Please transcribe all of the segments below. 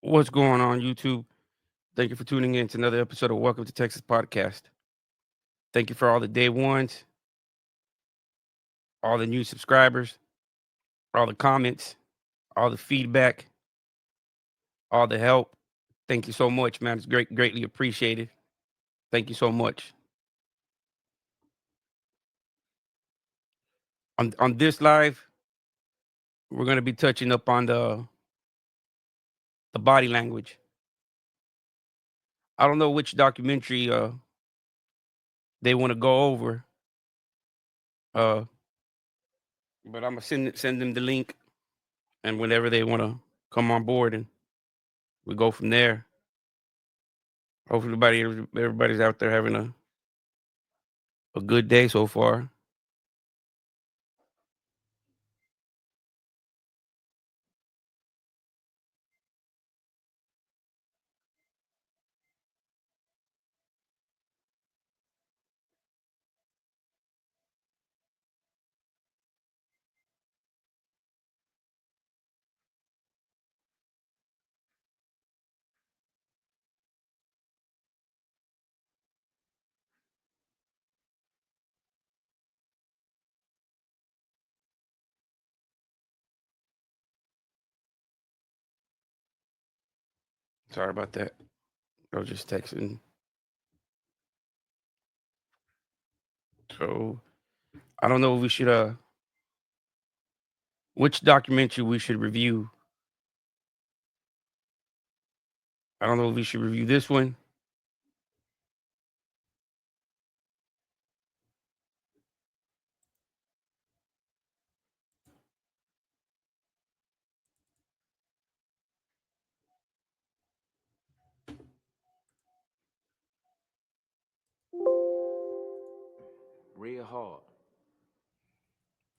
What's going on, YouTube? Thank you for tuning in to another episode of Welcome to Texas Podcast. Thank you for all the day ones, all the new subscribers, all the comments, all the feedback, all the help. Thank you so much, man. It's greatly appreciated. Thank you so much. On this live, we're gonna be touching up on the body language. I don't know which documentary they want to go over, uh, but I'm gonna send them the link, and whenever they want to come on board, and we go from there. Hopefully, everybody's out there having a good day so far. Sorry about that. I was just texting. So I don't know if we should which documentary we should review. I don't know if we should review this one. Real hard.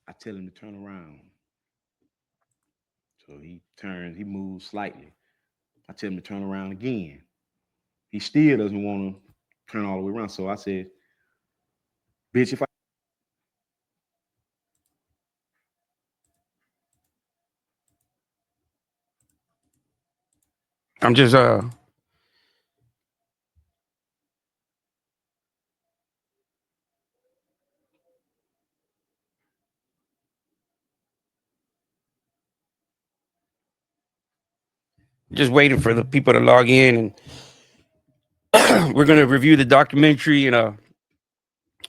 I tell him to turn around. So he turns, he moves slightly. I tell him to turn around again. He still doesn't want to turn all the way around. So I said, bitch, if I I'm just waiting for the people to log in, and we're gonna review the documentary, and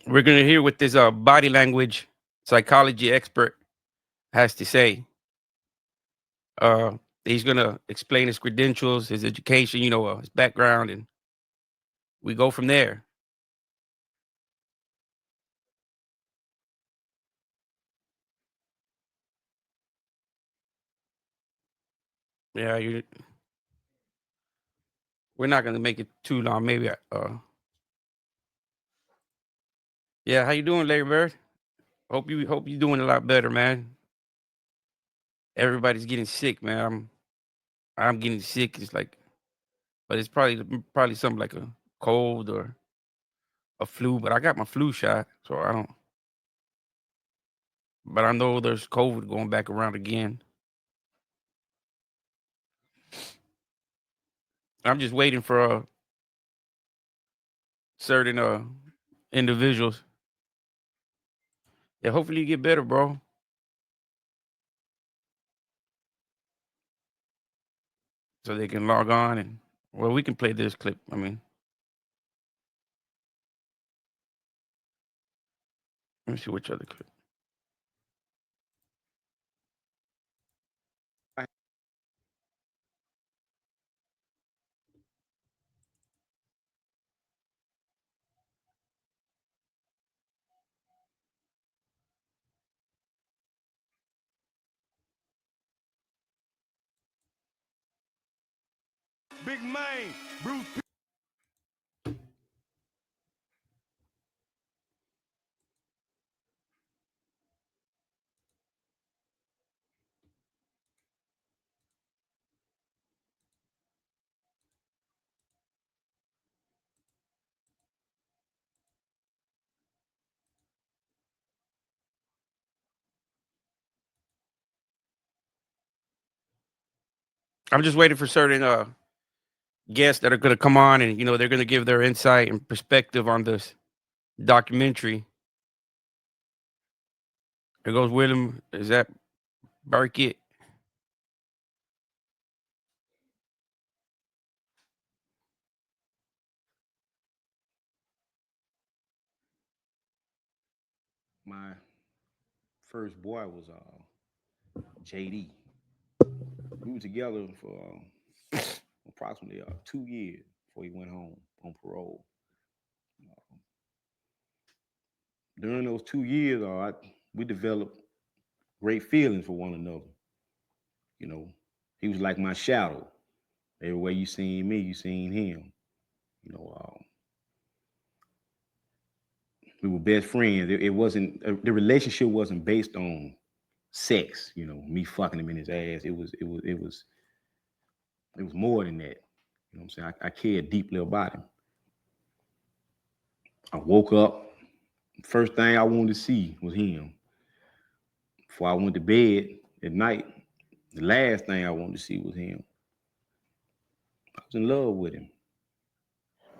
we're gonna hear what this body language psychology expert has to say. He's gonna explain his credentials, his education, his background, and we go from there. Yeah, we're not gonna make it too long. Maybe. Yeah. How you doing, Larry Bird? Hope you doing a lot better, man. Everybody's getting sick, man. I'm getting sick. It's like, but it's probably something like a cold or a flu. But I got my flu shot, so I don't. But I know there's COVID going back around again. I'm just waiting for certain individuals. Yeah, hopefully you get better, bro. So they can log on, and well, we can play this clip. I mean, let me see which other clip. Big man, Bruce. I'm just waiting for certain guests that are going to come on, and they're going to give their insight and perspective on this documentary. There goes William. Is that Burkett? My first boy was JD. We were together for approximately 2 years before he went home on parole. During those 2 years, we developed great feelings for one another. You know, he was like my shadow. Everywhere you seen me, you seen him. You know, we were best friends. It wasn't the relationship wasn't based on sex. You know, me fucking him in his ass. It was more than that. You know what I'm saying? I cared deeply about him. I woke up. First thing I wanted to see was him. Before I went to bed at night, the last thing I wanted to see was him. I was in love with him.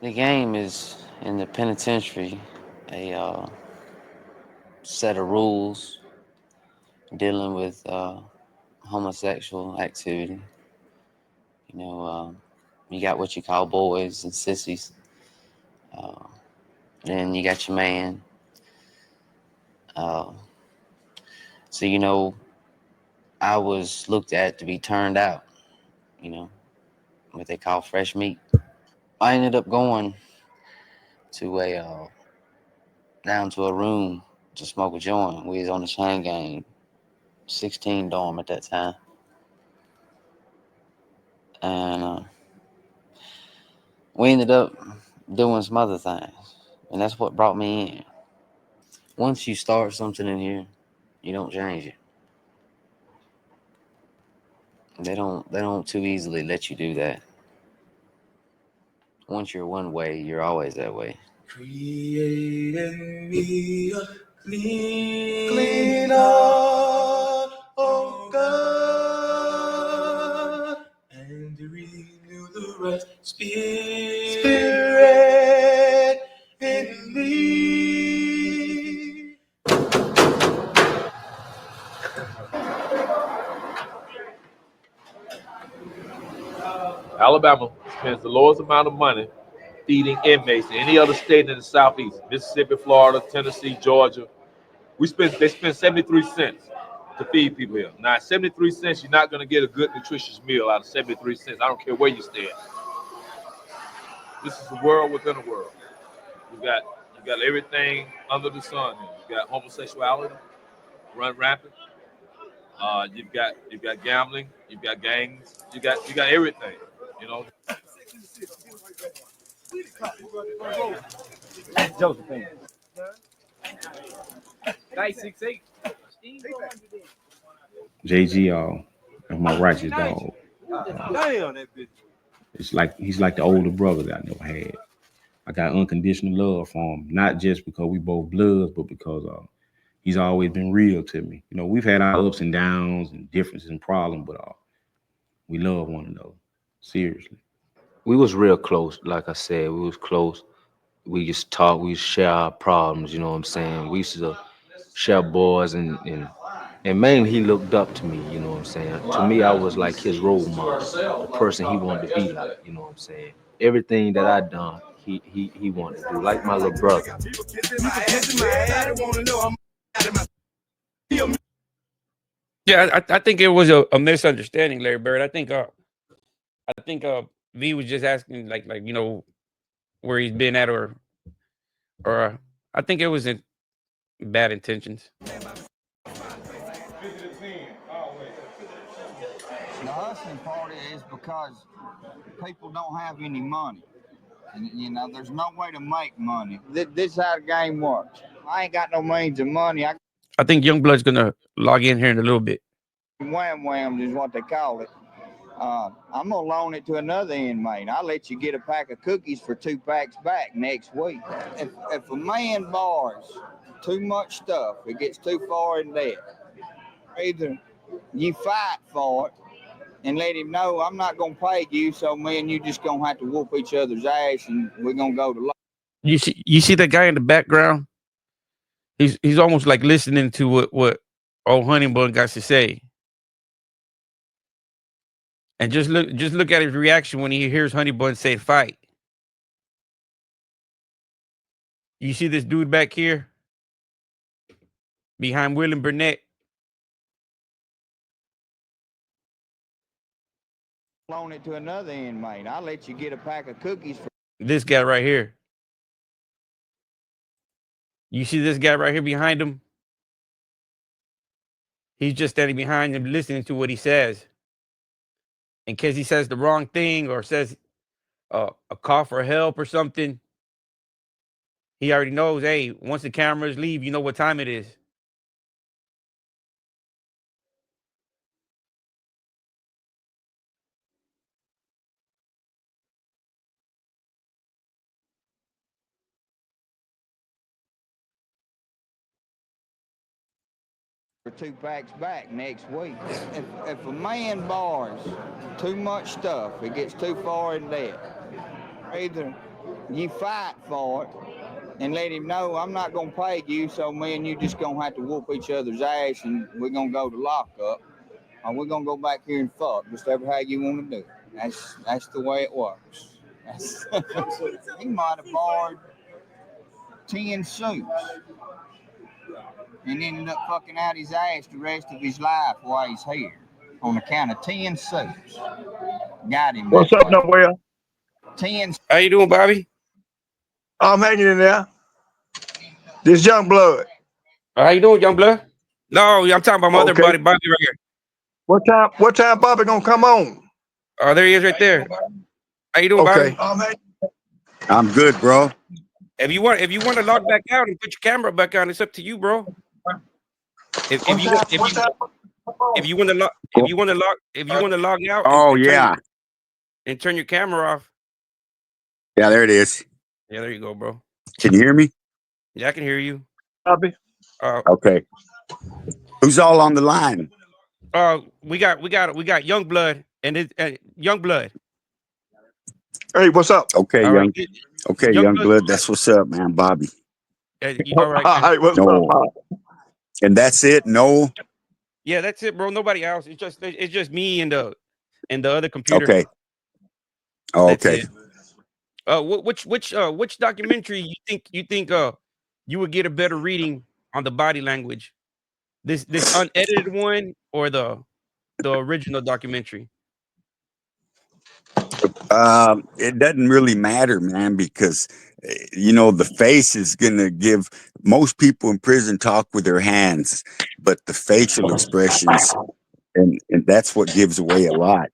The game is in the penitentiary a set of rules dealing with homosexual activity. You know, you got what you call boys and sissies. Then you got your man. So, I was looked at to be turned out, what they call fresh meat. I ended up going to down to a room to smoke a joint. We was on the chain gang, 16 dorm at that time. And we ended up doing some other things. And that's what brought me in. Once you start something in here, you don't change it. They don't too easily let you do that. Once you're one way, you're always that way. Create in me a clean heart, oh God, and renew the right spirit in me. Alabama spends the lowest amount of money feeding inmates than any other state in the Southeast. Mississippi, Florida, Tennessee, Georgia. They spend 73 cents to feed people here. Now, 73 cents, you're not going to get a good, nutritious meal out of 73 cents. I don't care where you stay at. This is a world within a world. You got everything under the sun. You got homosexuality, run rampant. You've got gambling. You've got gangs. You got everything. You know. Josephine. 968. JG, that's my righteous dog. Damn, that bitch. He's like the older brother that I never had. I got unconditional love for him, not just because we both bloods, but because he's always been real to me. You know, we've had our ups and downs and differences and problems, but we love one another. Seriously. We was real close. Like I said, we was close. We used to talk. We used to share our problems. You know what I'm saying? We used to share boys and mainly he looked up to me. You know what I'm saying? To me, I was like his role model, the person he wanted to be like. You know what I'm saying? Everything that I done, he wanted to do, like my little brother. Yeah, I think it was a misunderstanding, Larry Bird. I think V was just asking like where he's been at or I think it was in bad intentions. The hustling part is because people don't have any money. And, there's no way to make money. This is how the game works. I ain't got no means of money. I think Youngblood's gonna log in here in a little bit. Wham is what they call it. I'm gonna loan it to another inmate. I'll let you get a pack of cookies for 2 packs back next week. If a man borrows too much stuff, it gets too far in debt. Either you fight for it and let him know I'm not gonna pay you, so me and you just gonna have to whoop each other's ass, and we're gonna go to law. You see that guy in the background? He's almost like listening to what old Honey Bun got to say. And just look at his reaction when he hears Honey Bun say fight. You see this dude back here behind William Burnett? Loan it to another inmate. I'll let you get a pack of cookies for This guy right here. You see this guy right here behind him? He's just standing behind him listening to what he says. In case he says the wrong thing or says a call for help or something, he already knows, hey, once the cameras leave, you know what time it is. for 2 packs back next week. If a man borrows too much stuff, it gets too far in debt. Either you fight for it and let him know I'm not gonna pay you, so me and you just gonna have to whoop each other's ass, and we're gonna go to lockup, or we're gonna go back here and fuck, just ever how you want to do it. That's the way it works. He might have borrowed 10 suits and ended up fucking out his ass the rest of his life while he's here on account of 10 suits. Got him. What's up, Noel? 10. How you doing, Bobby? I'm hanging in there. This young blood. How you doing, young blood? No, I'm talking about my other buddy, Bobby, right here. What time Bobby gonna come on? Oh, there he is right there. How you doing, Okay. Bobby? I'm good, bro. If you want to log back out and put your camera back on, it's up to you, bro. If you want to log out. Oh, yeah. And turn your camera off. Yeah, there it is. Yeah, there you go, bro. Can you hear me? Yeah, I can hear you. Bobby. Okay. Who's all on the line? We got Young Blood and it Young Blood. Hey, what's up? Okay, All young. right. Okay, young blood. That's what's up, man. Bobby. All right. All right, what's No. up? And that's it. No. Yeah, that's it, bro. Nobody else. It's just me and the other computer. Okay. Oh, That's okay. it. Which documentary you think you would get a better reading on the body language? This unedited one or the original documentary? It doesn't really matter, man, because the face is gonna give. Most people in prison talk with their hands, but the facial expressions, and that's what gives away a lot.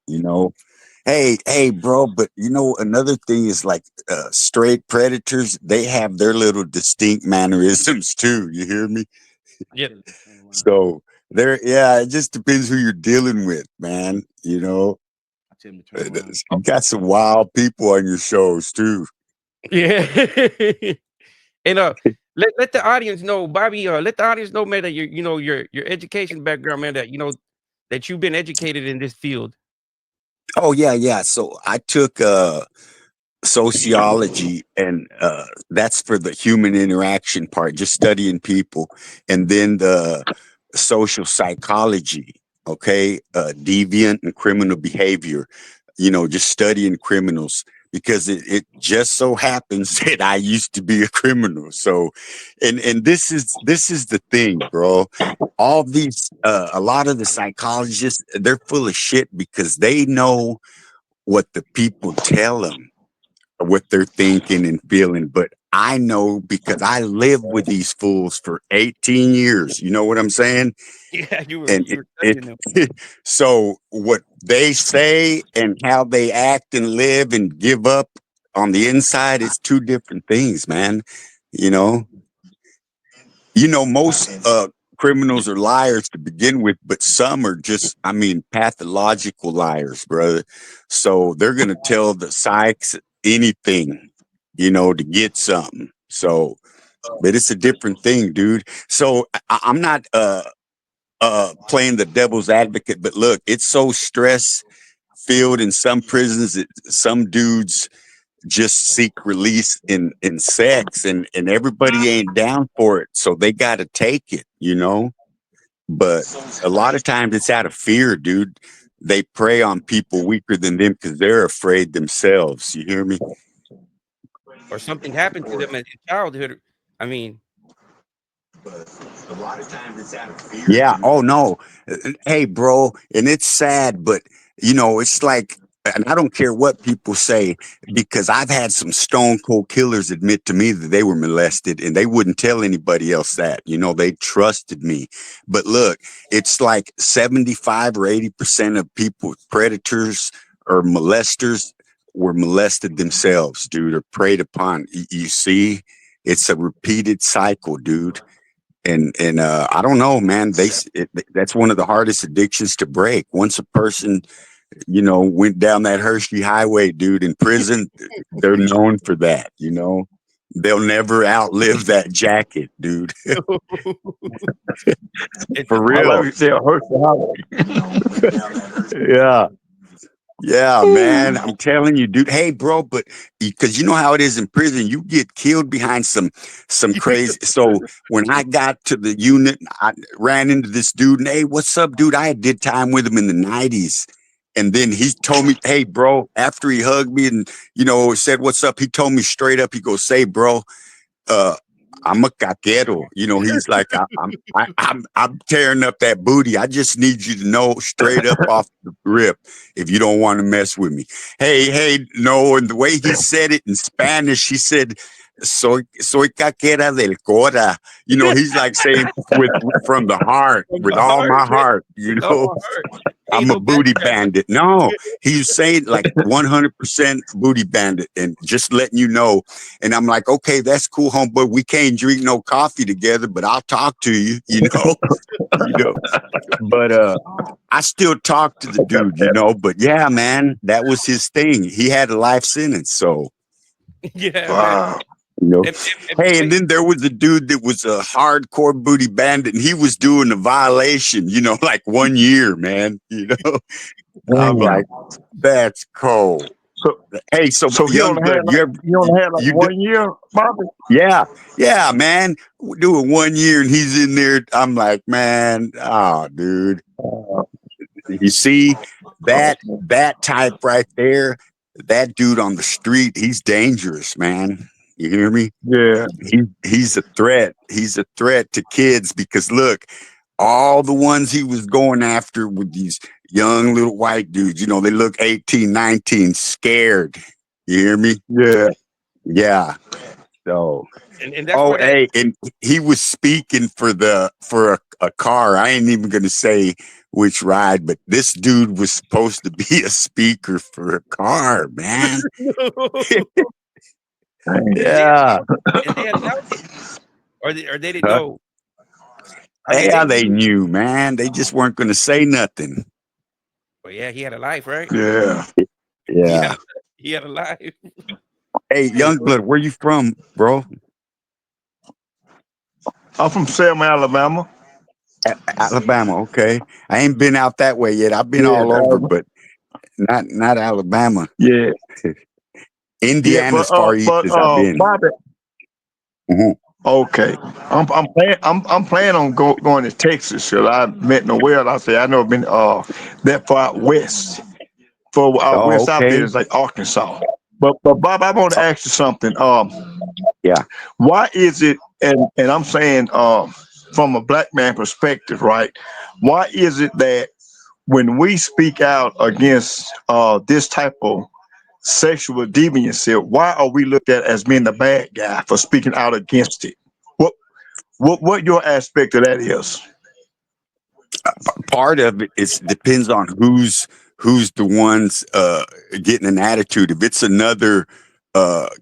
Hey, bro, but another thing is like straight predators. They have their little distinct mannerisms too. You hear me? Yeah. So it just depends who you're dealing with, man. You got some wild people on your shows too. Yeah. And let the audience know, Bobby. Let the audience know, man, that your education background, man, that you've been educated in this field. Oh yeah. So I took sociology, and that's for the human interaction part, just studying people, and then the social psychology, okay, deviant and criminal behavior, just studying criminals, because it just so happens that I used to be a criminal. So and this is the thing, bro. All these a lot of the psychologists, they're full of shit, because they know what the people tell them, what they're thinking and feeling. But I know, because I lived with these fools for 18 years. You know what I'm saying? Yeah, you were And studying them. so what they say and how they act and live and give up on the inside is two different things, man. You know, most criminals are liars to begin with, but some are just, pathological liars, brother. So they're going to tell the psychs anything, to get something. So, but it's a different thing, dude. So I'm not playing the devil's advocate, but look, it's so stress field in some prisons. Some dudes just seek release in sex, and everybody ain't down for it, so they got to take it, you know. But a lot of times it's out of fear, dude. They prey on people weaker than them because they're afraid themselves. You hear me? Or something happened to them in childhood. I mean, But a lot of times it's out of fear. Yeah. Oh no. Hey, bro. And it's sad, but you know, it's like, and I don't care what people say, because I've had some stone cold killers admit to me that they were molested and they wouldn't tell anybody else that. You know, they trusted me. But look, it's like 75 or 80% of people, predators or molesters, were molested themselves, dude, or preyed upon. You see, it's a repeated cycle, dude. And I don't know, man. That's one of the hardest addictions to break. Once a person, you know, went down that Hershey Highway, dude, in prison, they're known for that. You know, they'll never outlive that jacket, dude. For I real. like you say Hershey Highway. Yeah. Yeah, man. I'm telling you, dude. Hey, bro, but because you know how it is in prison, you get killed behind some crazy. So when I got to the unit, I ran into this dude and, hey, what's up, dude? I did time with him in the 90s. And then he told me, hey, bro, after he hugged me and, you know, said, what's up? He told me straight up, he goes, say, bro, I'm a caquero. You know, he's like, I'm tearing up that booty. I just need you to know straight up off the rip if you don't want to mess with me. Hey, no. And the way he said it in Spanish, he said, soy caquera del cora. You know, he's like saying from the heart, with all my heart, you know. I'm a booty bandit. No, he's saying like 100% booty bandit and just letting you know. And I'm like, okay, that's cool, homeboy. We can't drink no coffee together, but I'll talk to you, you know. You know. But I still talk to the dude, you know. But yeah, man, that was his thing. He had a life sentence, so yeah, Wow. you know. And Hey, and then there was a dude that was a hardcore booty bandit, and he was doing a violation, you know, like 1 year, man. You know, I'm like, that's cold. So, Hey, so so he young only had blood, like you 1 year, Bobby. yeah, man, we're doing 1 year, and he's in there. I'm like, man, oh, dude, you see that type right there, that dude on the street, he's dangerous, man. You hear me? Yeah. He's a threat. He's a threat to kids because look, all the ones he was going after with these young little white dudes, you know, they look 18, 19, scared. You hear me? Yeah. Yeah. So, and that's where that hey, and he was speaking for a car. I ain't even gonna say which ride, but this dude was supposed to be a speaker for a car, man. Yeah. and they announced it, or they didn't Huh? know. I mean, Yeah, they knew, man. They just weren't gonna say nothing. Well, yeah, he had a life, right? Yeah. Yeah. He had a life. Hey, Youngblood, where you from, bro? I'm from Selma, Alabama. Alabama. Okay, I ain't been out that way yet. I've been Yeah, all over, Alabama. but not Alabama. Yeah. Yeah, Indiana's far east as I've been. Bobby. Mhm. Okay, I'm planning on going to Texas because I met Noel. I say I never been that far out west. For out Oh, west I've been okay. is like Arkansas. But Bob, I want to ask you something. Yeah. Why is it? And I'm saying from a black man perspective, right? Why is it that when we speak out against this type of sexual deviancy, why are we looked at as being the bad guy for speaking out against it? What your aspect of that is? Part of it is depends on who's the ones getting an attitude. If it's another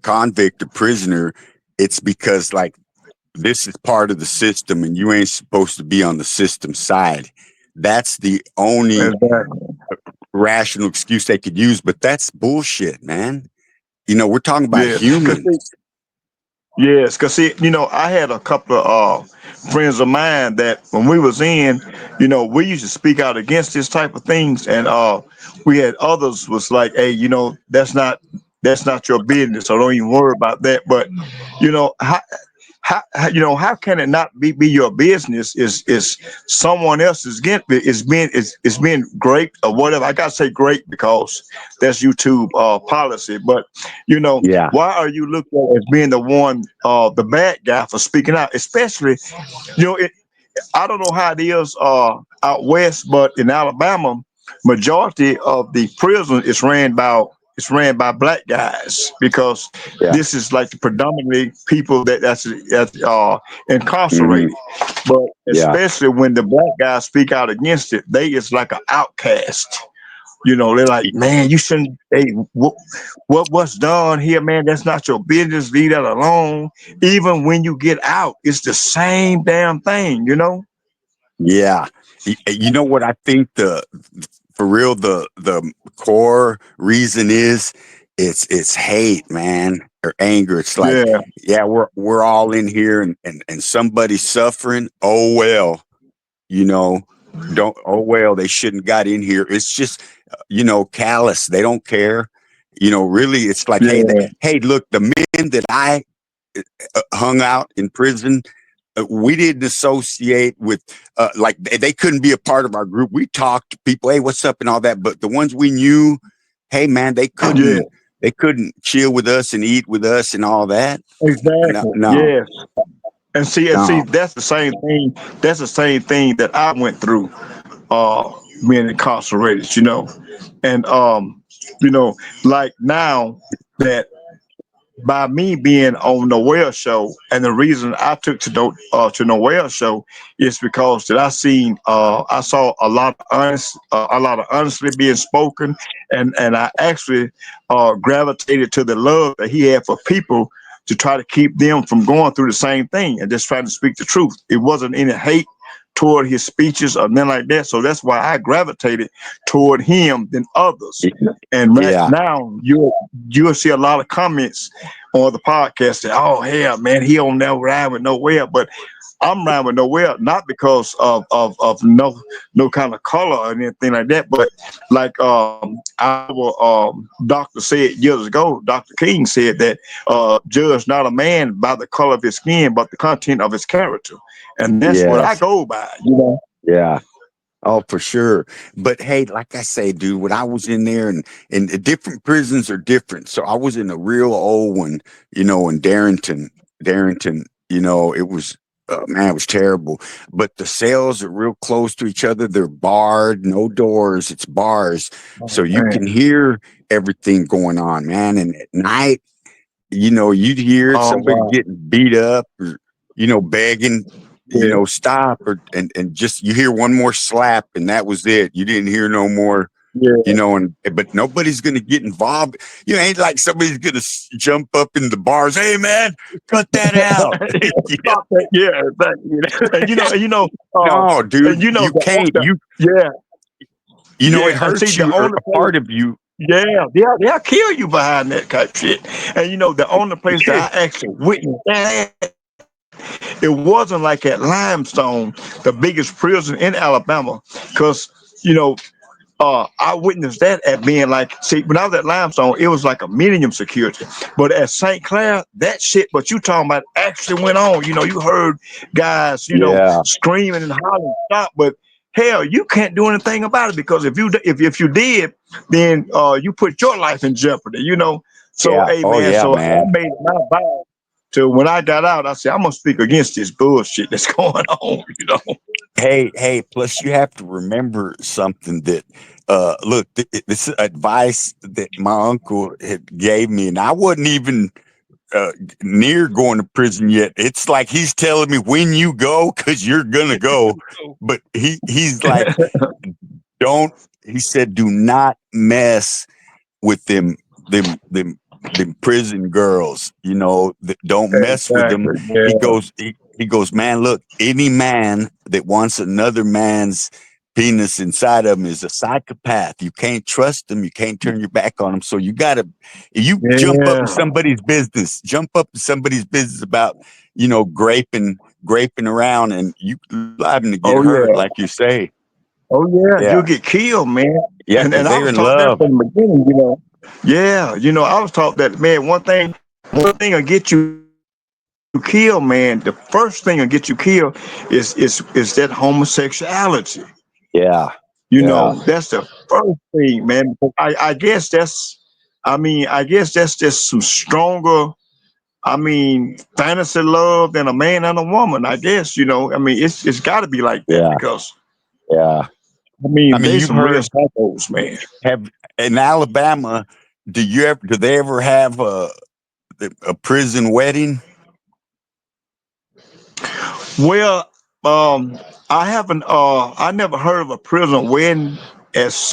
convict or prisoner, it's because like this is part of the system and you ain't supposed to be on the system side. That's the only rational excuse they could use, but that's bullshit, man. You know, we're talking about Yeah, humans. Yes, cause see, I had a couple of friends of mine that when we was in, we used to speak out against this type of things, and we had others was like, hey, that's not your business, so don't even worry about that. But how can it not be your business? Is someone else's get it's been great or whatever. I gotta say great because that's YouTube policy. But Yeah. why are you looked at as being the one the bad guy for speaking out? Especially it, I don't know how it is out west, but in Alabama, majority of the prison is ran by black guys because Yeah. this is like the predominantly people that's Hmm. incarcerated. But Yeah. especially when the black guys speak out against it, they is like an outcast. They're like, man, you shouldn't. Hey, what's done here, man? That's not your business. Leave that alone. Even when you get out, it's the same damn thing. Yeah. You know what I think for real the core reason is it's hate, man, or anger. It's like, Yeah, yeah, we're all in here and somebody's suffering. Oh well, you know, don't oh well, they shouldn't got in here. It's just callous. They don't care. Really it's like, hey, yeah, hey, look, the men that I hung out in prison, we didn't associate with like they couldn't be a part of our group. We talked to people, hey, what's up and all that, but the ones we knew, hey man, yeah. they couldn't chill with us and eat with us and all that. No, Exactly. no, Yes. And see, no. that's the same thing. That's the same thing that I went through, uh, being incarcerated. And like now that by me being on Noel show, and the reason I took to Noel show is because that I saw a lot of honestly being spoken, and I actually gravitated to the love that he had for people to try to keep them from going through the same thing and just trying to speak the truth. It wasn't any hate toward his speeches or nothing like that. So that's why I gravitated toward him than others. And right Yeah, now you'll see a lot of comments on the podcast that, oh hell man, he don't never ride with nowhere. But I'm riding with nowhere, not because of no kind of color or anything like that, but like our doctor said years ago, Dr. King said that judge not a man by the color of his skin, but the content of his character. And that's what I yes, go by. yeah. Oh, for sure. But hey, like I say, dude, when I was in there and the different prisons are different. So I was in a real old one, in Darrington, it was, man, it was terrible. But the cells are real close to each other. They're barred, no doors, it's bars. So Oh you man. can hear everything going on, man. And at night, you'd hear Oh somebody wow. getting beat up or, begging, Yeah. stop and just you hear one more slap and that was it. You didn't hear no more, Yeah. but nobody's gonna get involved. Ain't like somebody's gonna jump up in the bars. Hey man, cut that out. Stop that. Yeah, exactly. No, And dude, you know you can't. yeah, It yeah. And see, hurts the you or only a place, part of you. yeah, they'll kill you behind that type shit. And the only place that I actually witnessed that, it wasn't like at Limestone, the biggest prison in Alabama, because you know I witnessed that at being like, see, when I was at Limestone, it was like a medium security. But at St. Clair, that shit, what you talking about actually went on. You heard guys, Yeah, screaming and hollering, stop. But hell, you can't do anything about it because if you did, then you put your life in jeopardy. So, yeah. hey, Oh man, yeah, so I man. made it my vow to when I got out, I said, I'm going to speak against this bullshit that's going on. Hey, plus you have to remember something that look, this is advice that my uncle had gave me, and I wasn't even near going to prison yet. It's like he's telling me when you go, because you're gonna go. But he's like, don't, he said, do not mess with them prison girls, don't mess with them. Exactly. Yeah. He goes, man, look, any man that wants another man's penis inside of him is a psychopath. You can't trust them. You can't turn your back on them. So you gotta, you jump up in somebody's business, about, graping around, and you liable to get hurt, like you say. Oh yeah, you'll get killed, man. Yeah, And because I they're was in taught that love. from the beginning, Yeah, I was taught that, man. One thing will get you killed, man. The first thing will get you killed is that homosexuality. Yeah. That's the first thing, man. I guess I guess that's just some stronger, fantasy love than a man and a woman. I guess, it's got to be like that because Yeah. they You've some real heard, psychos, man. have in Alabama, do they ever have a prison wedding? Well, I haven't. I never heard of a prison wedding as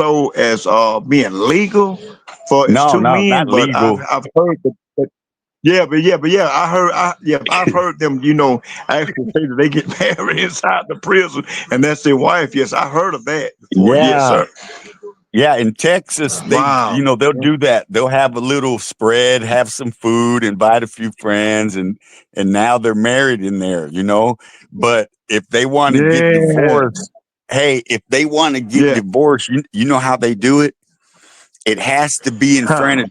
being legal for it's No, two no, men. not But I've legal. heard that. Yeah. I've heard them. Actually say that they get married inside the prison, and that's their wife. Yes, I heard of that before. Yes, Yeah. sir. Yeah, in Texas, Wow. they'll do that. They'll have a little spread, have some food, invite a few friends, and now they're married in there, But if they want to get Yeah. divorced, if they want to get Yeah. divorced, you know how they do it? It has to be in front of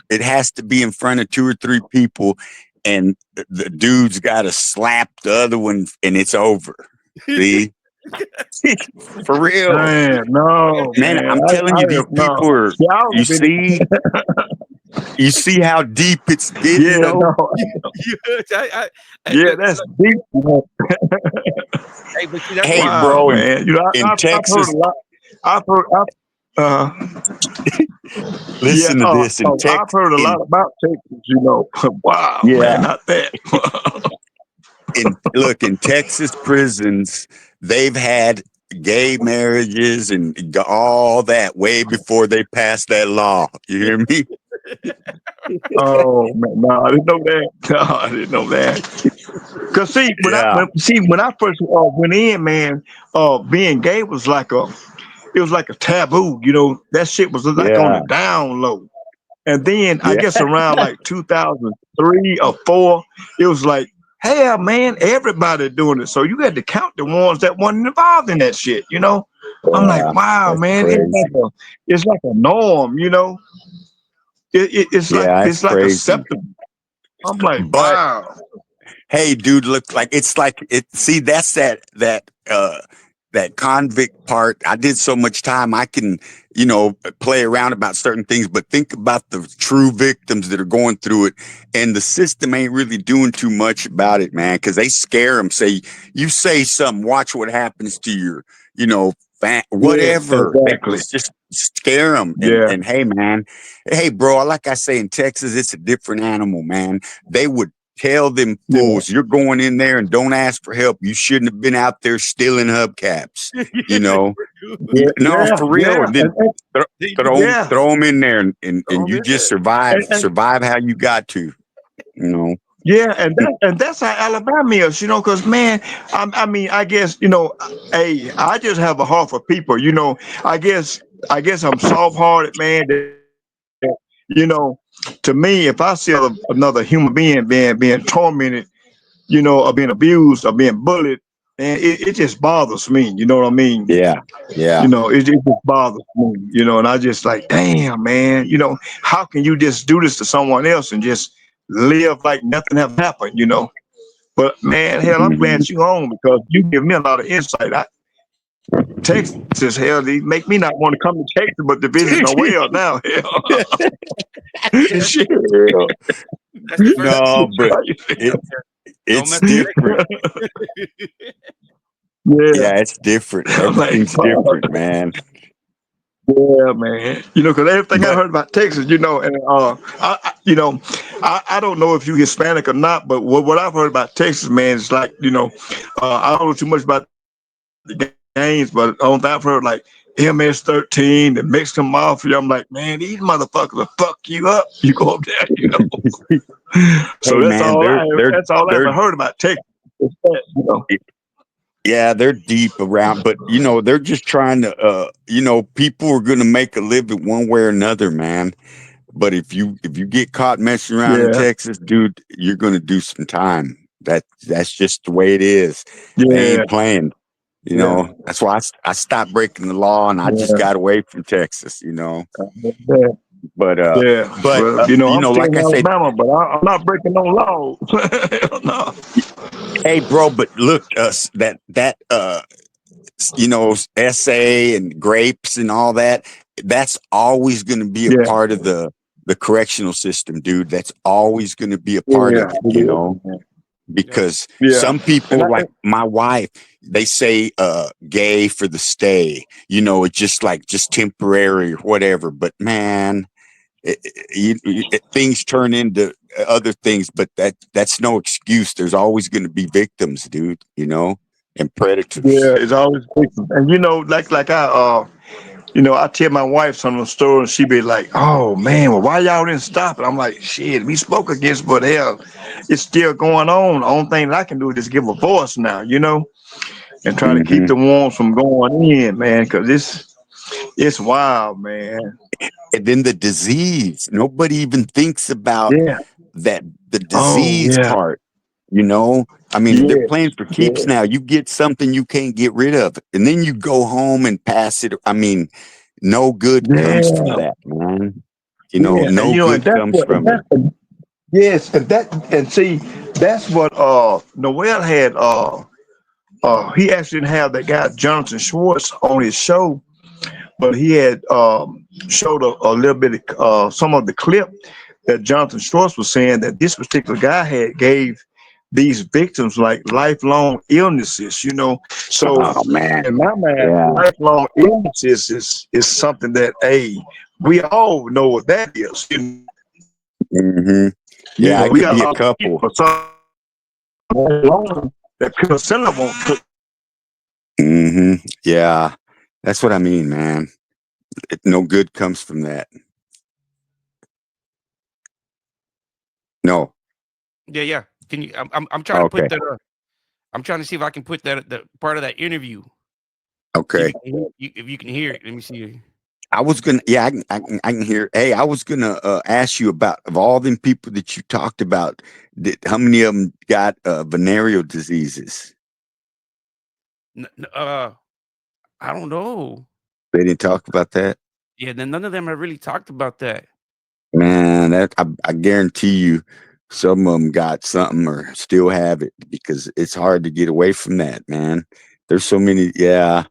it has to be in front of 2 or 3 people, and the dude's got to slap the other one, and it's over. See? For real. Man, no, Man, I'm telling you, these people are, you see how deep it's getting, Yeah, though? no. Yeah, That's deep. Hey, but see, that's Hey, what, Wow, bro, man. in I've heard Texas, a lot. listen to this. In I've heard a lot about Texas. Wow, man, Yeah. not that. In Texas prisons, they've had gay marriages and all that way before they passed that law. You hear me? Oh man, no, I didn't know that. No, I didn't know that. Cause see, Yeah. when I first went in, man, being gay was like a taboo. That shit was like on Yeah. the down low. And then I Yeah. guess around like 2003 or 4, it was like, hey man, everybody doing it. So you had to count the ones that wasn't involved in that shit. I'm like, Yeah. wow, That's man, crazy. it's like a norm. It's Yeah, that's like crazy. acceptable. I'm like, But wow. hey, dude, look, like it's like it. See, that's that convict part. I did so much time, I can, play around about certain things, but think about the true victims that are going through it, and the system ain't really doing too much about it, man, because they scare them. Say you say something, watch what happens to your, Yeah, whatever. They exactly. just scare them, Yeah. and hey, man, hey, bro, like I say, in Texas, it's a different animal, man. They would tell them Yeah. fools, you're going in there and don't ask for help. You shouldn't have been out there stealing hubcaps. No, for real. Yeah. And then throw them in there, and you just survive And how you got to. yeah, and that's how Alabama is, because man, I guess hey, I just have a heart for people, I guess I'm soft hearted, man. You know, to me, if I see another human being being tormented, or being abused or being bullied, and it just bothers me. You know what I mean? Yeah, yeah, It just bothers me. And I just like, damn, man. How can you just do this to someone else and just live like nothing have happened? But man, hell, I'm glad you home because you give me a lot of insight. Texas, hell, they make me not want to come to Texas, but to visit no well now. Hell. Shit. that's the first. no, but it's different. Yeah. Yeah, it's different. I'm like, Everything's different, man. yeah, man. Because everything I But heard about Texas, and I don't know if you Hispanic or not, but what I've heard about Texas, man, is like, I don't know too much about the games, but I've heard like MS-13, the Mexican Mafia. I'm like, man, these motherfuckers will fuck you up. You go up there. So hey, man, that's all I ever heard about Texas. It's that. Yeah, they're deep around, but you know, they're just trying to you know, people are gonna make a living one way or another, man. But if you get caught messing around in Yeah, Texas, dude, you're gonna do some time. That's just the way it is. They yeah, ain't playing. You yeah, know, that's why I stopped breaking the law and I just yeah, got away from Texas, you know. yeah. But Yeah. Well, you I'm know, still like in I said, Alabama, but I'm not breaking no laws. Hell no. hey bro, but look, that you know, essay and grapes and all that, that's always going to be a Yeah, part of the correctional system, dude. That's always going to be a part yeah, of it, it you know, is. Yep. because Yeah. some And people, like my wife, they say gay for the stay, you know, it's just temporary or whatever. But man, things turn into other things, but that's no excuse. There's always going to be victims, dude, you know, and predators. yeah, it's always different. And like I tell my wife some of the stories, she be like, "Oh man, well why y'all didn't stop it?" I'm like, "Shit, we spoke against, but hell, it's still going on. The only thing that I can do is just give a voice now, and try to keep Hmm. the ones from going in, man, because it's wild, man. And then the disease. Nobody even thinks about Yeah. that, the Oh disease yeah. part, you know? I mean, they're Yes. playing for Yeah. keeps now. You get something you can't get rid of, and then you go home and pass it. I mean, no good comes from Yeah. that, man. You know, Yeah. And no and good that's comes what and from it. that's yes, and see, that's what Noel had he actually didn't have that guy Jonathan Schwartz on his show, but he had showed a little bit of some of the clip that Jonathan Schwartz was saying that this particular guy had gave these victims like lifelong illnesses. So Oh man, in my mind, yeah. lifelong illnesses is something that we all know what that is. Hmm. Yeah, it We could got a be a lot of couple. people some long that penicillin won't cook. Hmm. Yeah, that's what I mean, man. No good comes from that. No. Yeah, yeah. Can you? I'm trying to put Okay. that. I'm trying to see if I can put that the part of that interview. See if Okay. if you can hear it. Let me see. I was gonna, yeah, I can hear. Hey, I was gonna ask you about of all them people that you talked about, how many of them got venereal diseases? I don't know. They didn't talk about that, Yeah, then none of them have really talked about that. man. That I guarantee you, some of them got something or still have it because it's hard to get away from that, man. There's so many, yeah.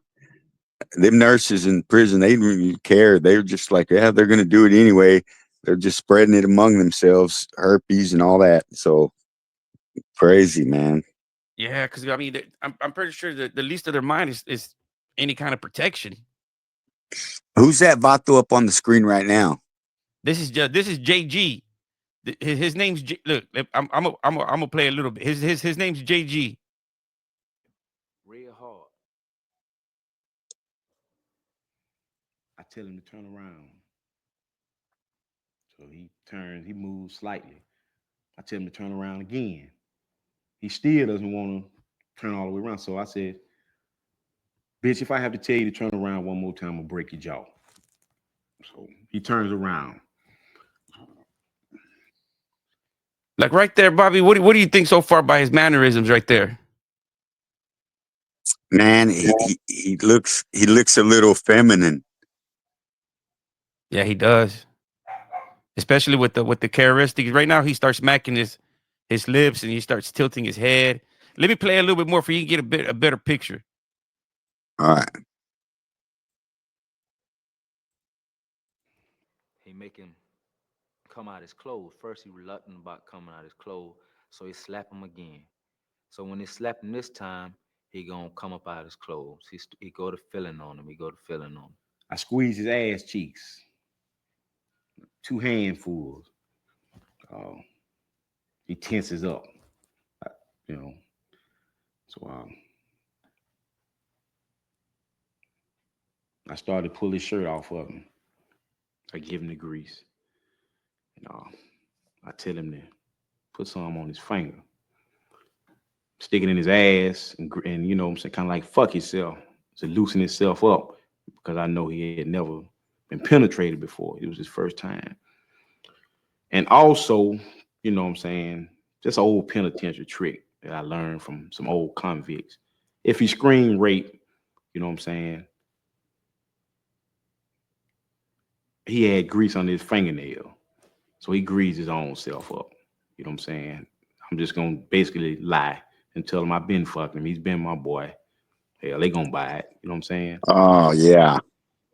Them nurses in prison, they didn't really care. They were just like, yeah, they're gonna do it anyway. They're just spreading it among themselves, herpes and all that. So crazy, man. Yeah, because I mean, I'm pretty sure that the least of their mind is any kind of protection. Who's that Vato up on the screen right now? This is JG. His name's look. I'm gonna play a little bit. His name's JG. Real hard. I tell him to turn around. So he moves slightly. I tell him to turn around again. He still doesn't want to turn all the way around. So I said, bitch, if I have to tell you to turn around one more time, I'll break your jaw. So he turns around. Like right there, Bobby. What do you think so far by his mannerisms right there? Man, he looks a little feminine. Yeah, he does. Especially with the characteristics. Right now, he starts smacking his lips and he starts tilting his head. Let me play a little bit more for you to get a better picture. All right. He make him come out his clothes. First, he reluctant about coming out his clothes, so he slap him again. So when he slap him this time, he gonna come up out his clothes. He go to feeling on him. He go to feeling on him. I squeeze his ass cheeks, 2 handfuls. Uh, he tenses up, uh, you know. So I started to pull his shirt off of him. I give him the grease. I tell him to put some on his finger. stick it in his ass, and you know what I'm saying, kind of like fuck himself to loosen himself up because I know he had never been penetrated before. It was his first time. And also, you know what I'm saying, just an old penitentiary trick that I learned from some old convicts. If he screamed rape, you know what I'm saying, he had grease on his fingernail. So he greased his own self up. You know what I'm saying? I'm just gonna basically lie and tell him I've been fucking him. He's been my boy. Hell, they gonna buy it. You know what I'm saying? Oh yeah.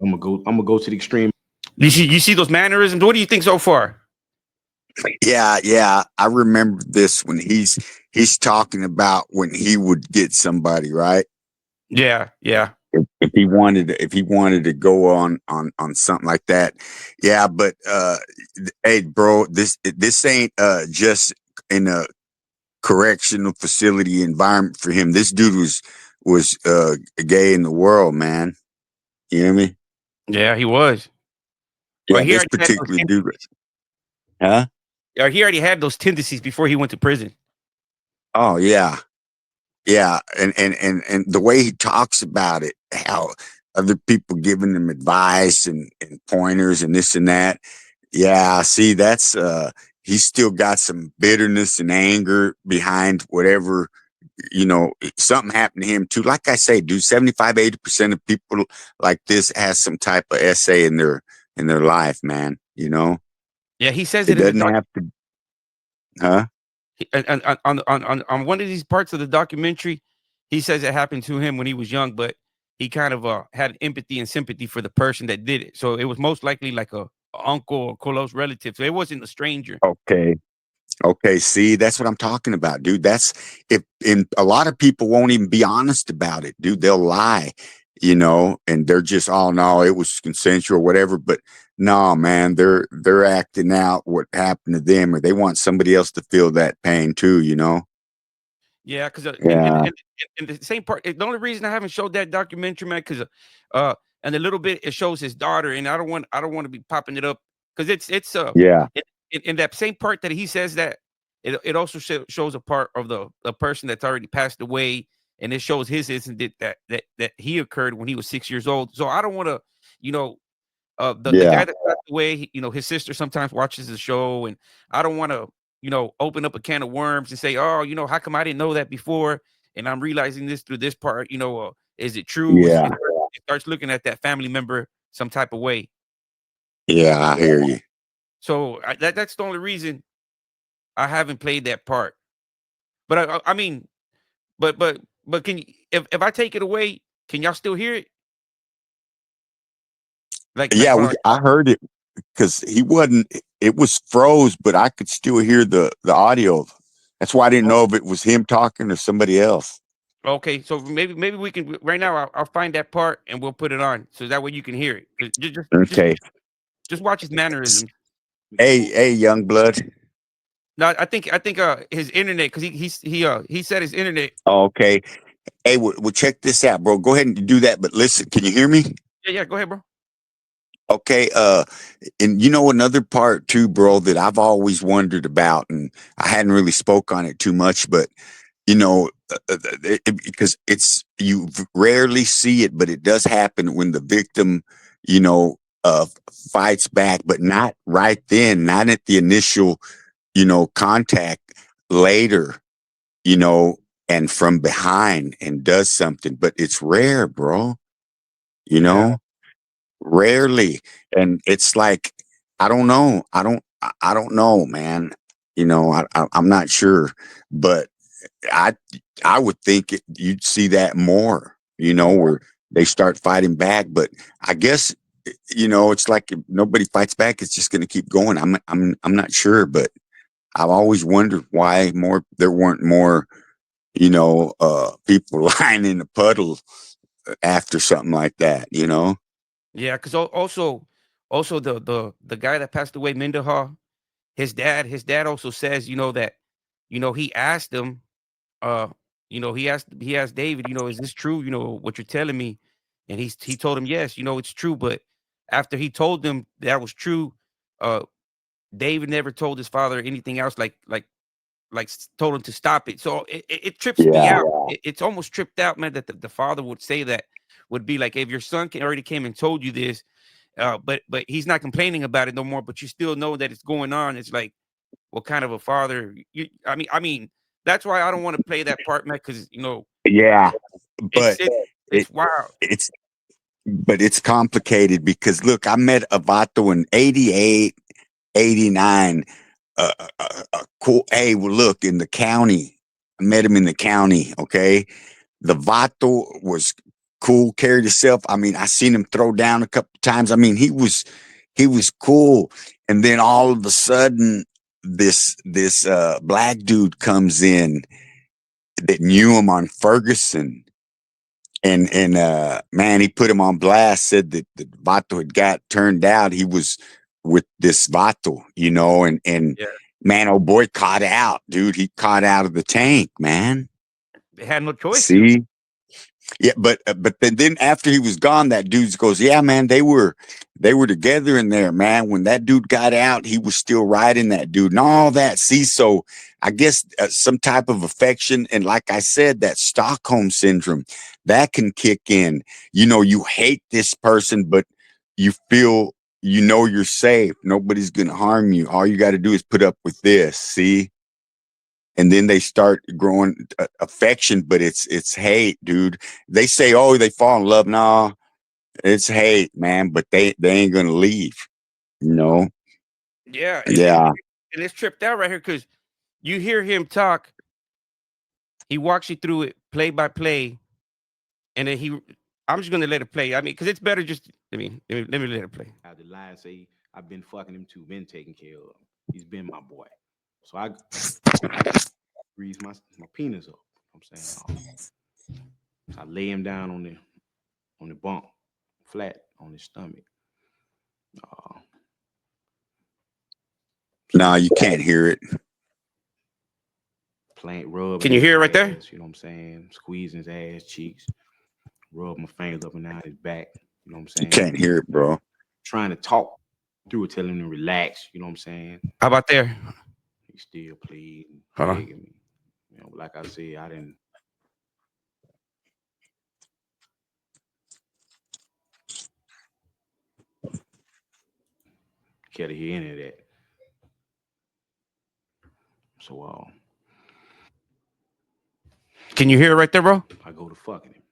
I'm gonna go to the extreme. You see those mannerisms? What do you think so far? Yeah, yeah. I remember this when he's talking about when he would get somebody, right? Yeah, yeah. If he wanted to go on something like that. Yeah, but hey bro, this ain't just in a correctional facility environment for him. This dude was gay in the world, man. You know what I mean? Yeah, he was. Yeah, He this already had particular dude. Huh? he already had those tendencies before he went to prison. Oh yeah. Yeah, and the way he talks about it, how other people giving him advice and pointers and this and that. Yeah, see, that's he's still got some bitterness and anger behind whatever, something happened to him too. Like I say, dude, 75-80% of people like this has some type of essay in their life, man. Yeah, he says It it in the doesn't doc. have to, huh? And on one of these parts of the documentary, he says it happened to him when he was young, but he kind of had empathy and sympathy for the person that did it. So it was most likely like a uncle or close relative. So it wasn't a stranger. Okay. Okay, see, that's what I'm talking about, dude. That's if and a lot of people won't even be honest about it, dude. They'll lie, and they're just, oh no, it was consensual or whatever. But no, man, they're acting out what happened to them, or they want somebody else to feel that pain too. Yeah, because Yeah, and the same part. The only reason I haven't showed that documentary, man, because and a little bit it shows his daughter, and I don't want to be popping it up because it's yeah, in that same part that he says that it also shows a part of the person that's already passed away, and it shows his incident that he occurred when he was 6 years old. So I don't want to, you know, the yeah, guy that passed away, his sister sometimes watches the show, and I don't want to, open up a can of worms and say, oh, how come I didn't know that before, and I'm realizing this through this part. Is it true? yeah, It starts looking at that family member some type of way. yeah. I hear you. So that's the only reason I haven't played that part. But I mean, but can you, if I take it away, can y'all still hear it? Like Yeah, when I I heard it because he wasn't. It was froze, but I could still hear the audio. That's why I didn't oh, know if it was him talking or somebody else. okay, so maybe we can right now. I'll find that part and we'll put it on so that way you can hear it. Okay. Just watch his mannerisms. Hey, young blood. No, I think his internet because he said his internet. Okay. Hey, well, check this out, bro. Go ahead and do that. But listen, can you hear me? Yeah, go ahead, bro. Okay. And another part too, bro, that I've always wondered about, and I hadn't really spoke on it too much, but because you rarely see it, but it does happen when the victim, you know, uh, fights back, but not right then, not at the initial, contact, later, you know, and from behind and does something, but it's rare, bro, you Yeah, know, rarely. And it's like, I don't know. I don't know, man. I'm not sure, but I, I would think you'd see that more, where they start fighting back, but I guess, it's like if nobody fights back, it's just going to keep going. I'm not sure, but I've always wondered why there weren't more, people lying in the puddle after something like that. yeah. Because also the guy that passed away, Mendenhall, his dad also says that he asked him he asked David, is this true? What you're telling me, and he told him yes, it's true. But after he told them that was true, uh, David never told his father anything else, like like told him to stop it. So it trips me out. It's almost tripped out, man, that the father would say that, would be like, if your son already came and told you this, but he's not complaining about it no more, but you still know that it's going on. It's like, what kind of a father? I mean, that's why I don't want to play that part, man, because Yeah, it's but it's it wild. it's but it's complicated because look, I met Avato in 88, 89. Cool. Hey, well, look, in the county, I met him in the county. Okay, the Vato was cool, carried himself. I mean, I seen him throw down a couple times. I mean, he was cool. And then all of a sudden, this black dude comes in that knew him on Ferguson. And man, he put him on blast, said that Vato had got turned out. He was with this Vato, and Yeah, man, oh boy, caught out, dude. He caught out of the tank, man. they had no choice to. See? Yeah, but then after he was gone, that dude goes, yeah, man, they were together in there, man. When that dude got out, he was still riding that dude and all that. See, so I guess some type of affection, and like I said, that Stockholm syndrome that can kick in. You hate this person, but you feel you're safe. Nobody's gonna harm you. All you got to do is put up with this. See. And then they start growing affection, but it's hate, dude. They say, oh, they fall in love. Nah, it's hate, man. But they ain't gonna leave. No. Yeah, Yeah. and it's tripped out right here because you hear him talk. He walks you through it play by play, and then I'm just gonna let it play. I mean, because it's better just. Let me let it play. How the lie say I've been fucking him too, been taking care of him. He's been my boy. So I grease my penis up. I'm saying, I lay him down on the bunk, flat on his stomach. No, you can't hear it. Rub. Can you hear it right there? You know what I'm saying? Squeezing his ass cheeks, rub my fingers up and down his back. You know what I'm saying? You can't hear it, bro. Trying to talk through it, telling him to relax. You know what I'm saying? How about there? He still pleading, Hold begging me. Like I said, I didn't. Care to hear any of that. So, can you hear it right there, bro? I go to fucking him.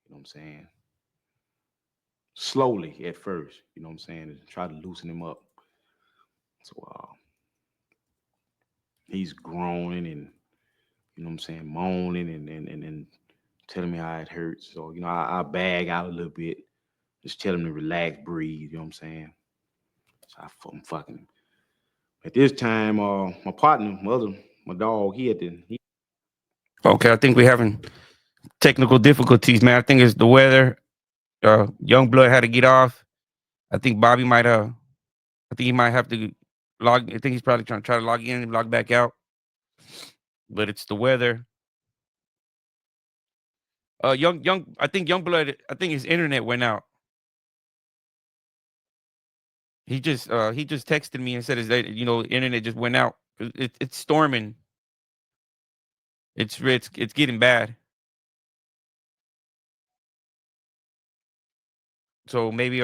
You know what I'm saying? Slowly at first, you know what I'm saying? To try to loosen him up. So, he's groaning and, you know what I'm saying, moaning and telling me how it hurts. So, I bag out a little bit. Just tell him to relax, breathe, you know what I'm saying? So I'm fucking him. At this time, my partner, my dog, Okay, I think we're having technical difficulties, man. I think it's the weather. Young Blood had to get off. I think Bobby might I think he might have to log. I think he's probably trying to log in and log back out. But it's the weather. I think Young Blood. I think his internet went out. He just texted me and said his internet just went out. It's storming. It's getting bad. So maybe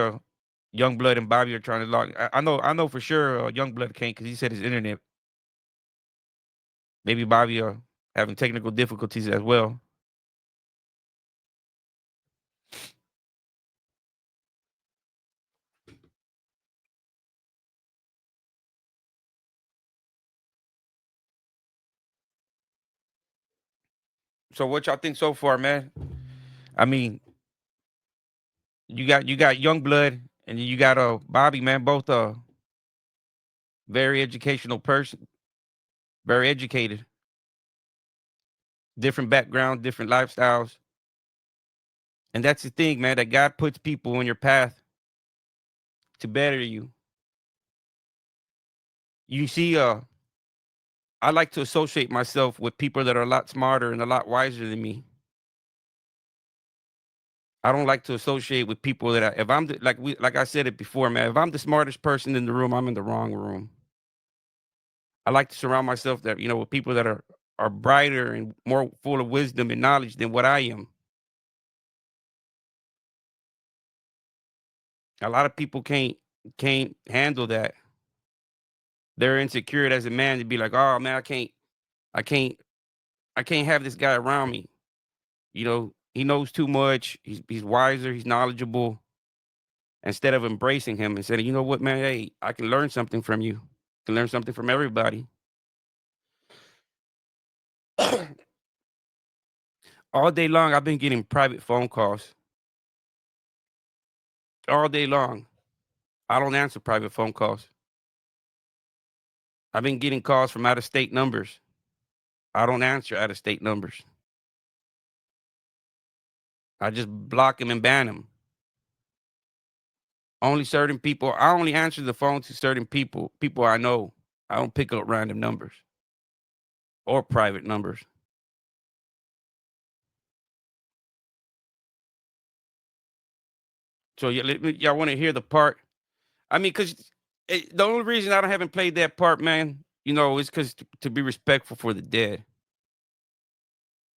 Young Blood and Bobby are trying to log. I know for sure Young Blood can't because he said his internet. Maybe Bobby are having technical difficulties as well. So what y'all think so far, man? I mean, you got Young Blood and you got Bobby, man. Both very educational person, very educated, different background, different lifestyles. And that's the thing, man, that God puts people on your path to better you. You see, I like to associate myself with people that are a lot smarter and a lot wiser than me. I don't like to associate with people that if I'm like I said it before, man, if I'm the smartest person in the room, I'm in the wrong room. I like to surround myself that, you know, with people that are brighter and more full of wisdom and knowledge than what I am. A lot of people can't handle that. They're insecure as a man to be like, oh man, I can't I can't have this guy around me. You know, he knows too much. He's wiser. He's knowledgeable. Instead of embracing him and saying, you know what, man, hey, I can learn something from you. I can learn something from everybody. All day long, I've been getting private phone calls. All day long. I don't answer private phone calls. I've been getting calls from out of state numbers. I don't answer out of state numbers. I just block them and ban them. Only certain people. I only answer the phone to certain people I know. I don't pick up random numbers or private numbers. So y'all want to hear the part? I mean, because the only reason I haven't played that part, man, you know, is because to be respectful for the dead.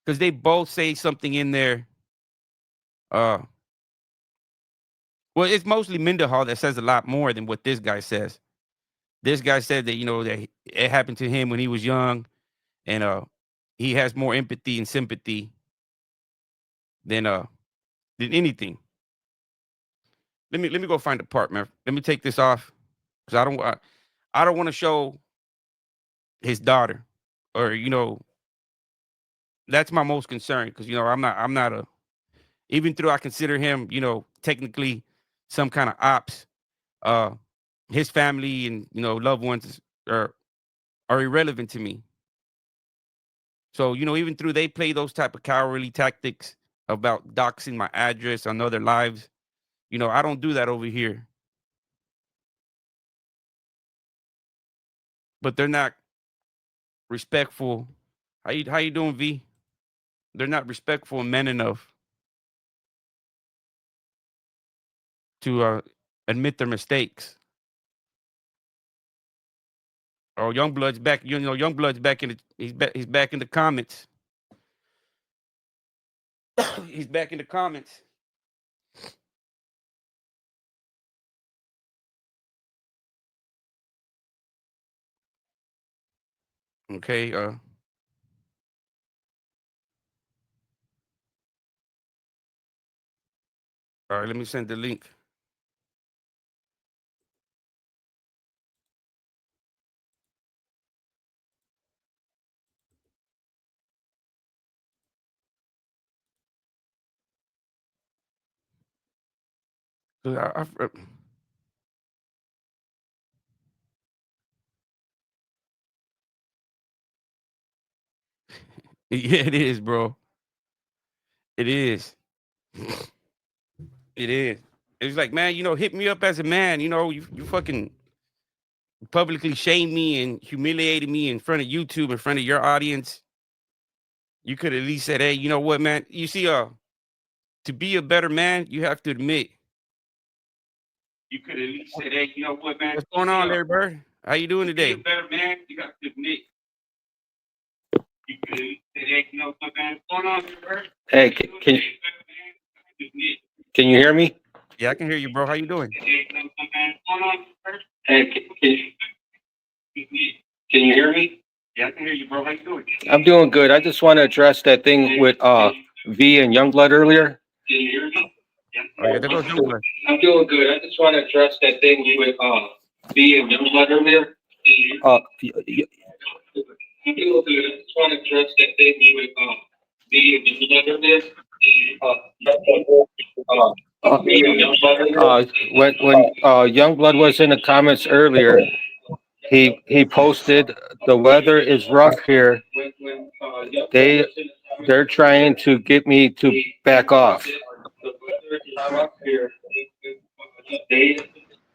Because they both say something in there. Well, it's mostly Mendenhall that says a lot more than what this guy says. This guy said that, you know, that it happened to him when he was young, and he has more empathy and sympathy than anything. Let me go find the part, man. Let me take this off because I don't want to show his daughter, or you know, that's my most concern because you know I'm not a, even though I consider him, you know, technically some kind of ops. Uh, his family and you know loved ones are irrelevant to me. So you know, even through they play those type of cowardly tactics about doxing my address on other lives. You know, I don't do that over here. But they're not respectful. How you doing, V? They're not respectful and men enough to admit their mistakes. Oh, Youngblood's back. You know, Youngblood's back in the he's back in the comments. He's back in the comments. Okay, all right, let me send the link. Yeah, it is, bro. It is. It is. It's like, man, you know, hit me up as a man. You know, you fucking publicly shamed me and humiliated me in front of YouTube, in front of your audience. You could at least said, hey, you know what, man? You see, to be a better man, you have to admit. You could at least say, hey, you know what, man? What's going on, Larry Bird? How you doing today? To be a better man, you have to admit. You could at least say, hey, you know what, man? What's going on, Larry Bird? Hey, can you hear me? Yeah, I can hear you, bro. How you doing? Hey, can you hear me? Yeah, I can hear you, bro. How you doing? I'm doing good. I just want to address that thing with V and Youngblood earlier. Can you hear me? Oh yeah, there goes Youngblood. I'm doing good. I just want to address that thing with V and Youngblood earlier. I'm doing good. I just want to address that thing with V and Youngblood earlier. When Youngblood was in the comments earlier, he posted the weather is rough here. They're trying to get me to back off.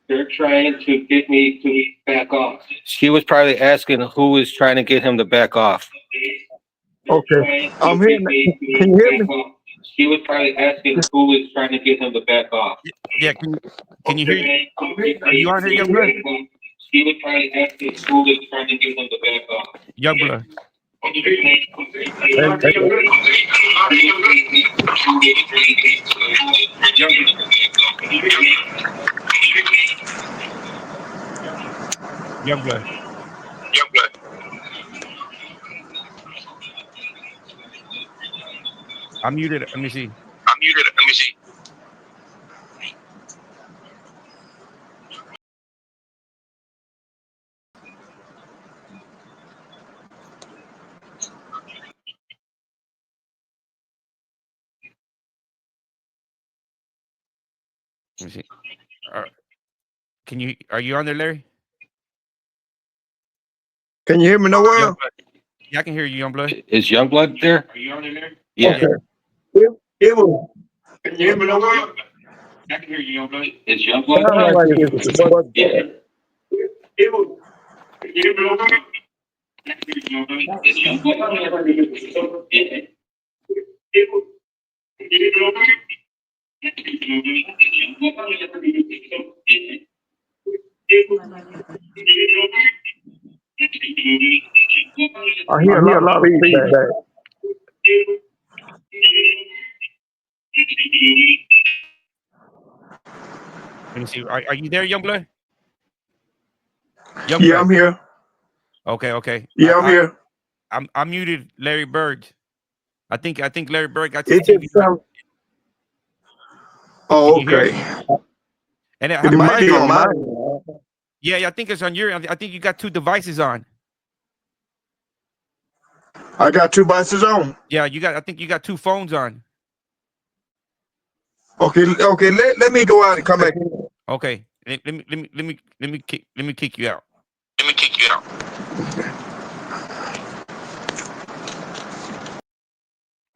They're trying to get me to back off. She was probably asking who is trying to get him to back off. Okay, I'm here. Can you hear me? She was probably asking who is trying to get him to back off. Yeah, can you hear? Are you on here, Youngblood? He was trying to ask the school is trying to get him to back off. Youngblood. Youngblood. I'm muted. Let me see. Let me see. Are you on there, Larry? Can you hear me nowhere? Yeah, I can hear you, Youngblood. Is Youngblood there? Are you on there, Larry? Yeah. Okay. It was. Can you hear me nowhere? I can hear you, Youngblood. Is Youngblood Sound there? like it's a bug. Yeah. It was. Can you hear me nowhere? Is Youngblood there? Yeah. It was. Can you hear me nowhere? I hear a lot of feedback. Let me see. Are you there, Youngblood? Yeah, I'm here. Okay. Yeah, I'm here. I muted Larry Bird. I think Larry Bird got his It TV. just sounds. Oh, okay. And It might be on mine. Yeah, I think it's on your. I think you got two devices on. I got two devices on. Yeah, I think you got two phones on. Okay. Let me go out and come back in. Okay. Let me kick you out.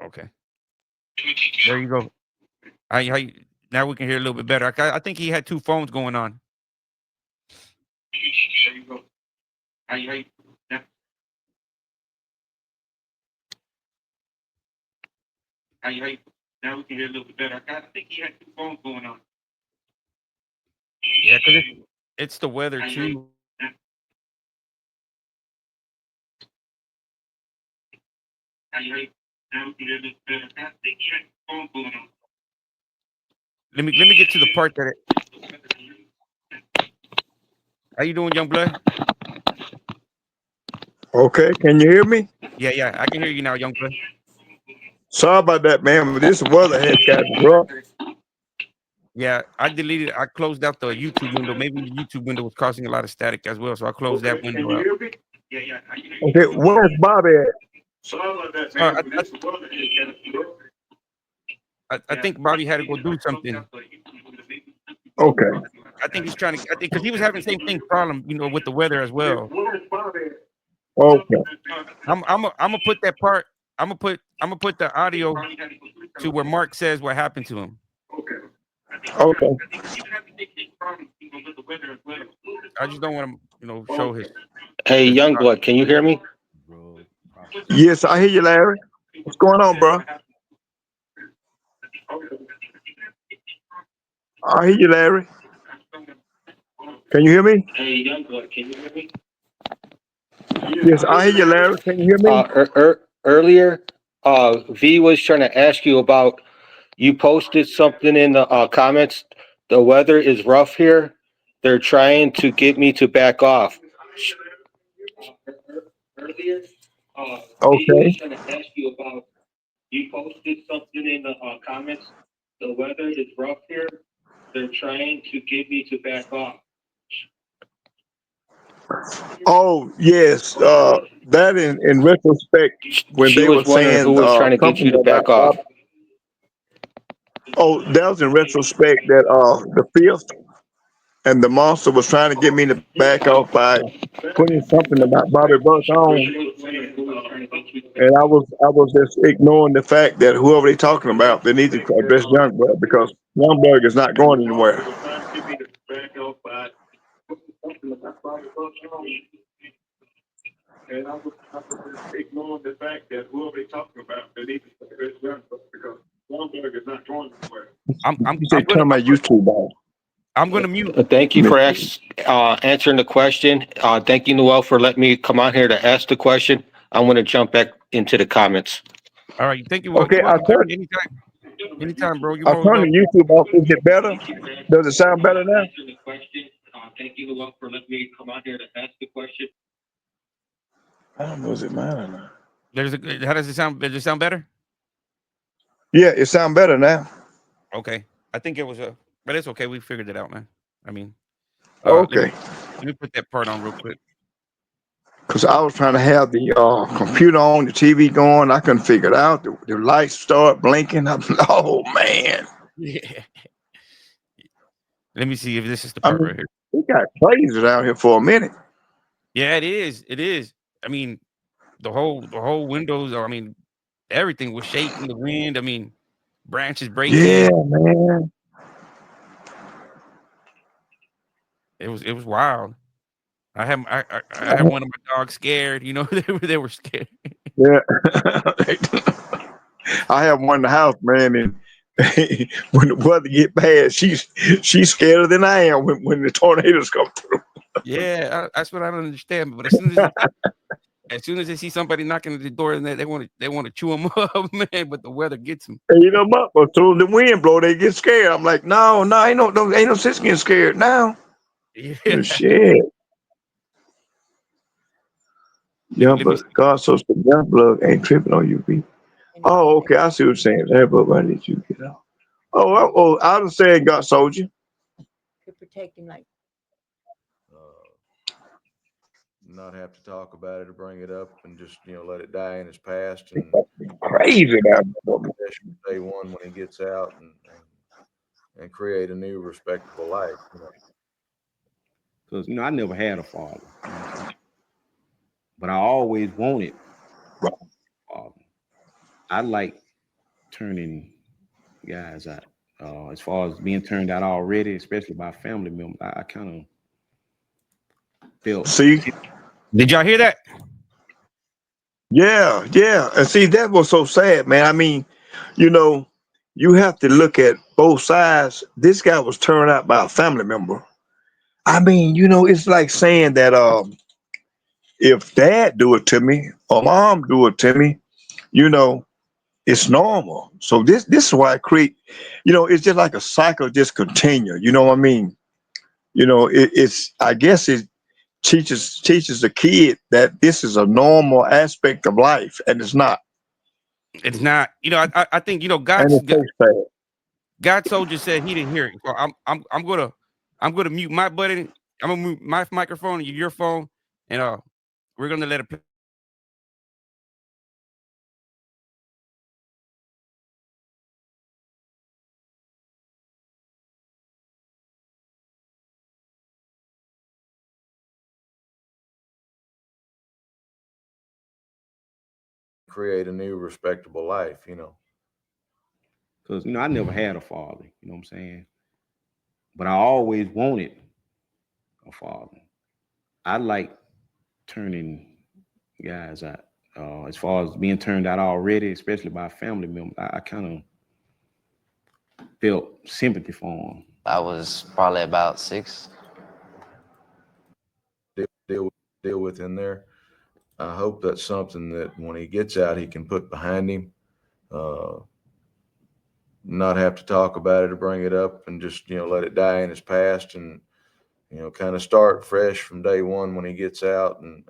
Okay. There you go. Now we can hear a little bit better. I think he had two phones going on. There you go. Now we can hear a little bit better. I think he had two phones going on. Yeah, because it's the weather too. Let me get to the part that. How you doing, young blood? Okay, can you hear me? Yeah, I can hear you now, young blood. Sorry about that, man, but this weather has got rough. Yeah, I closed out the YouTube window. Maybe the YouTube window was causing a lot of static as well, so I closed that window out. Yeah. Okay, where's Bobby at? Sorry about that, man, but this weather has got rough. I think Bobby had to go do something. Okay. I think he's trying to. I think because he was having the same thing problem, with the weather as well. Okay. I'm gonna put that part. I'm gonna put the audio to where Mark says what happened to him. Okay. I just don't want to, show his. Hey, Youngblood, can you hear me? Yes, I hear you, Larry. What's going on, bro? I hear you, Larry. Can you hear me? Hey, Youngblood, can you hear me? Yes, I hear you, Larry. Can you hear me? Earlier, V was trying to ask you about. You posted something in the comments. The weather is rough here. They're trying to get me to back off. Earlier, Okay. V was trying to ask you about. You posted something in the comments. The weather is rough here. They're trying to get me to back off. Oh, yes. That in retrospect, when She they was were wondering who saying was trying to get you something to back about off. Oh, that was in retrospect that the fifth and the monster was trying to get me to back off by putting something about Bobby Buck on, and I was just ignoring the fact that whoever they talking about, they need to address Youngblood because Youngblood is not going anywhere. And I was ignoring the fact that whoever they talking about, they need to address Youngblood because Youngblood is not going anywhere. I'm You say turn my YouTube on. I'm gonna mute. Thank you for answering the question. Thank you, Noel, for letting me come on here to ask the question. I'm going to jump back into the comments. All right, thank you. Okay, You're I welcome, turned Jimmy. Anytime, bro. You're I more turned the YouTube off. Is it better? Does it sound better now? Thank you, Noel, for letting me come on here to ask the question. I don't know. Does it matter now? How does it sound? Does it sound better? Yeah, it sounds better now. Okay. I think it was but it's okay. We figured it out, man. I mean, Okay. let me put that part on real quick. Because I was trying to have the computer on, the TV going. I couldn't figure it out. The lights start blinking. I'm like, oh, man. Yeah. Let me see if this is the I part mean, right here. we got crazy out here for a minute. Yeah, it is. It is. I mean, the whole windows. I mean, everything was shaking. The wind. I mean, branches Yeah, breaking. man. It was wild. I had one of my dogs scared. You know, they were scared. Yeah. I have one in the house, man, and when the weather get bad, she's scarier than I am when the tornadoes come through. Yeah, that's what I don't understand. But as soon as they see somebody knocking at the door, and they want to chew them up, man. But the weather gets them. And you know, but through the wind blow, they get scared. I'm like, no, ain't no sense getting scared now. Yeah. Shit. Yeah, Let me but see. God, so the young blood ain't tripping on you people. Oh, okay, I see what you're saying. That, but why did you get out? Oh, I understand, God soldier. To protect him, like not have to talk about it or bring it up and just, let it die in his past and Crazy now. day one when he gets out and create a new respectable life, Because I never had a father, but I always wanted a father. I like turning guys out. As far as being turned out already, especially by family members, I kind of felt. See? Did y'all hear that? Yeah. And see, that was so sad, man. I mean, you have to look at both sides. This guy was turned out by a family member. I mean, it's like saying that if dad do it to me or mom do it to me, it's normal. So this is why I create, it's just like a cycle just continue. You know what I mean? It's I guess it teaches the kid that this is a normal aspect of life, and it's not. It's not. I think And it's so sad. God soldier said he didn't hear it. So I'm gonna mute my button. I'm gonna mute my microphone and your phone, and we're gonna let it play. create a new respectable life, Because I never had a father, you know what I'm saying? But I always wanted a father. I like turning guys out. As far as being turned out already, especially by family members, I kind of felt sympathy for them. I was probably about 6. Deal with in there. I hope that's something that when he gets out, he can put behind him. Not have to talk about it or bring it up and just, let it die in his past and, kind of start fresh from day one when he gets out and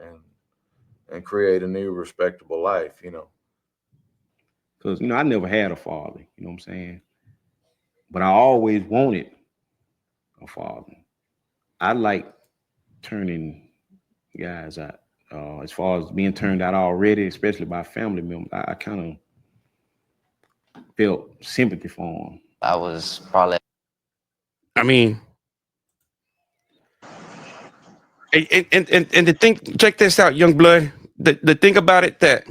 create a new respectable life, Because, I never had a father, you know what I'm saying? But I always wanted a father. I like turning guys out. As far as being turned out already, especially by family members, I kind of felt sympathy for them. I was probably. I mean, and the thing, check this out, young blood. The thing about it that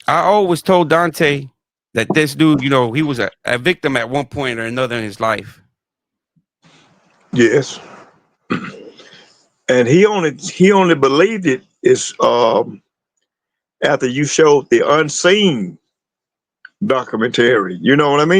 I always told Dante that this dude, he was a victim at one point or another in his life. Yes. And he only believed it is after you showed the Unseen documentary. You know what I mean?